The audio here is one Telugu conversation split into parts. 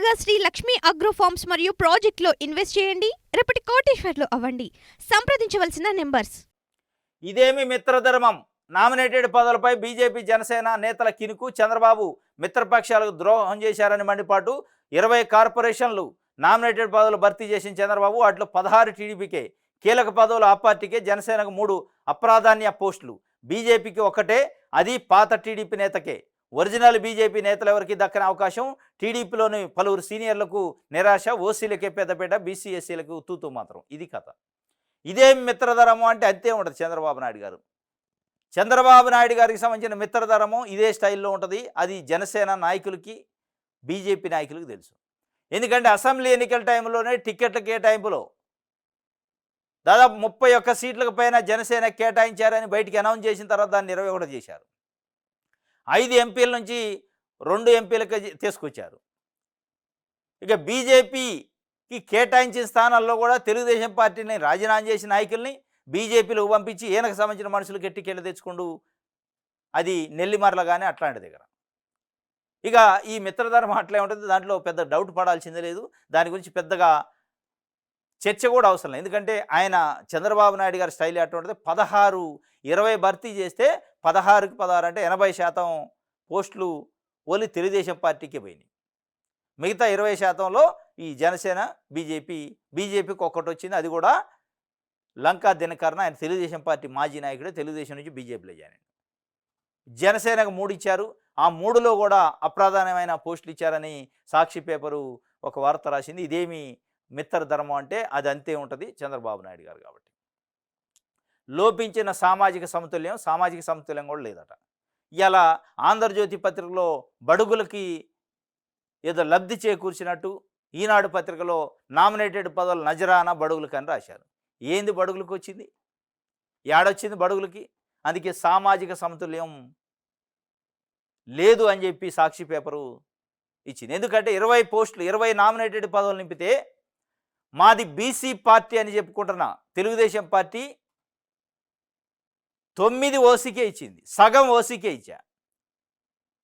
త్వరగా శ్రీ లక్ష్మీ అగ్రో ఫార్మ్స్ మరియు ప్రాజెక్టులో ఇన్వెస్ట్ చేయండి. రేపటి కోటీశ్వర్లు అవ్వండి. సంప్రదించవలసిన నెంబర్స్. ఇదేమి మిత్రధర్మం? నామినేటెడ్ పదవులపై బీజేపీ జనసేన నేతల కినుకు. చంద్రబాబు మిత్రపక్షాలకు ద్రోహం చేశారని మండిపాటు. 20 కార్పొరేషన్లు నామినేటెడ్ పదవులు భర్తీ చేసిన చంద్రబాబు వాటిలో 16 టీడీపీకే, కీలక పదవులు ఆ పార్టీకే. జనసేనకు 3 అప్రాధాన్య పోస్టులు, బీజేపీకి ఒక్కటే, అది పాత టీడీపీ నేతకే. ఒరిజినల్ బీజేపీ నేతలు ఎవరికి దక్కని అవకాశం. టీడీపీలోని పలువురు సీనియర్లకు నిరాశ. ఓసీలకే పెద్దపేట, బీసీ ఎస్సీలకు తూతూ మాత్రం. ఇది కథ. ఇదేం మిత్రధర్మం అంటే అంతే ఉంటుంది చంద్రబాబు నాయుడు గారు. చంద్రబాబు నాయుడు గారికి సంబంధించిన మిత్రధర్మం ఇదే స్టైల్లో ఉంటుంది. అది జనసేన నాయకులకి, బీజేపీ నాయకులకు తెలుసు. ఎందుకంటే అసెంబ్లీ ఎన్నికల టైంలోనే టికెట్ల కేటాయింపులో దాదాపు 31 సీట్లకు పైన జనసేన కేటాయించారని బయటికి అనౌన్స్ చేసిన తర్వాత దాన్ని 21 చేశారు. 5 ఎంపీల నుంచి 2 ఎంపీలకు తీసుకొచ్చారు. ఇక బీజేపీకి కేటాయించిన స్థానాల్లో కూడా తెలుగుదేశం పార్టీని రాజీనామా చేసిన నాయకుల్ని బీజేపీలో పంపించి ఈయనకు సంబంధించిన మనుషులు గట్టికెళ్ళి తెచ్చుకుంటూ అది నెల్లిమర్ల కానీ అట్లాంటి దగ్గర. ఇక ఈ మిత్రధర్మం అట్లే ఉంటుంది. దాంట్లో పెద్ద డౌట్ పడాల్సిందే లేదు. దాని గురించి పెద్దగా చర్చ కూడా అవసరం లేదు. ఎందుకంటే ఆయన చంద్రబాబు నాయుడు గారి స్టైల్ అటువంటిది. 16, 20 భర్తీ చేస్తే 16కి 16 అంటే 80% పోస్టులు ఓన్లీ తెలుగుదేశం పార్టీకి పోయినాయి. మిగతా 20%లో ఈ జనసేన, బీజేపీకి ఒక్కటి వచ్చింది. అది కూడా లంకా దినకరణ. ఆయన తెలుగుదేశం పార్టీ మాజీ నాయకుడు, తెలుగుదేశం నుంచి బీజేపీలో జాయిన్. జనసేనకు 3 ఇచ్చారు. ఆ 3లో కూడా అప్రాధాన్యమైన పోస్టులు ఇచ్చారని సాక్షి పేపరు ఒక వార్త రాసింది. ఇదేమి మిత్రధర్మం అంటే అది అంతే ఉంటుంది చంద్రబాబు నాయుడు గారు కాబట్టి. లోపించిన సామాజిక సమతుల్యం కూడా లేదట. ఇలా ఆంధ్రజ్యోతి పత్రికలో బడుగులకి ఏదో లబ్ధి చేకూర్చినట్టు ఈనాడు పత్రికలో నామినేటెడ్ పదవులు నజరానా బడుగులకి అని రాశారు. ఏంది బడుగులకు వచ్చింది? ఏడొచ్చింది బడుగులకి? అందుకే సామాజిక సమతుల్యం లేదు అని చెప్పి సాక్షి పేపరు ఇచ్చింది. ఎందుకంటే 20 పోస్టులు, 20 నామినేటెడ్ పదవులు నింపితే మాది బీసీ పార్టీ అని చెప్పుకుంటున్నా తెలుగుదేశం పార్టీ 9 ఓసీకే ఇచ్చింది. సగం ఓసీకే ఇచ్చా.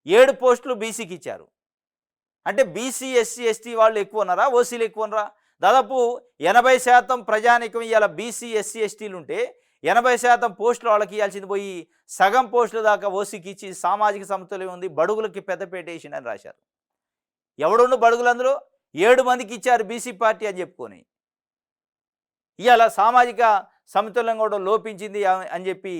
7 పోస్టులు బీసీకి ఇచ్చారు. అంటే బీసీ, ఎస్సీ, ఎస్టీ వాళ్ళు ఎక్కువ ఉన్నారా, ఓసీలు ఎక్కువ ఉన్నారా? దాదాపు 80% ప్రజానికం ఇవాళ బీసీ, ఎస్సీ, ఎస్టీలు ఉంటే 80% పోస్టులు వాళ్ళకి ఇవ్వాల్సింది పోయి సగం పోస్టుల దాకా ఓసీకి ఇచ్చి సామాజిక సమతుల్యం ఉంది, బడుగులకి పెద్దపేట వేసిందని రాశారు. ఎవడుండు బడుగులు? అందులో 7 మందికి ఇచ్చారు బీసీ పార్టీ అని చెప్పుకొని. ఇవాళ సామాజిక సమతుల్యం కూడా లోపించింది అని చెప్పి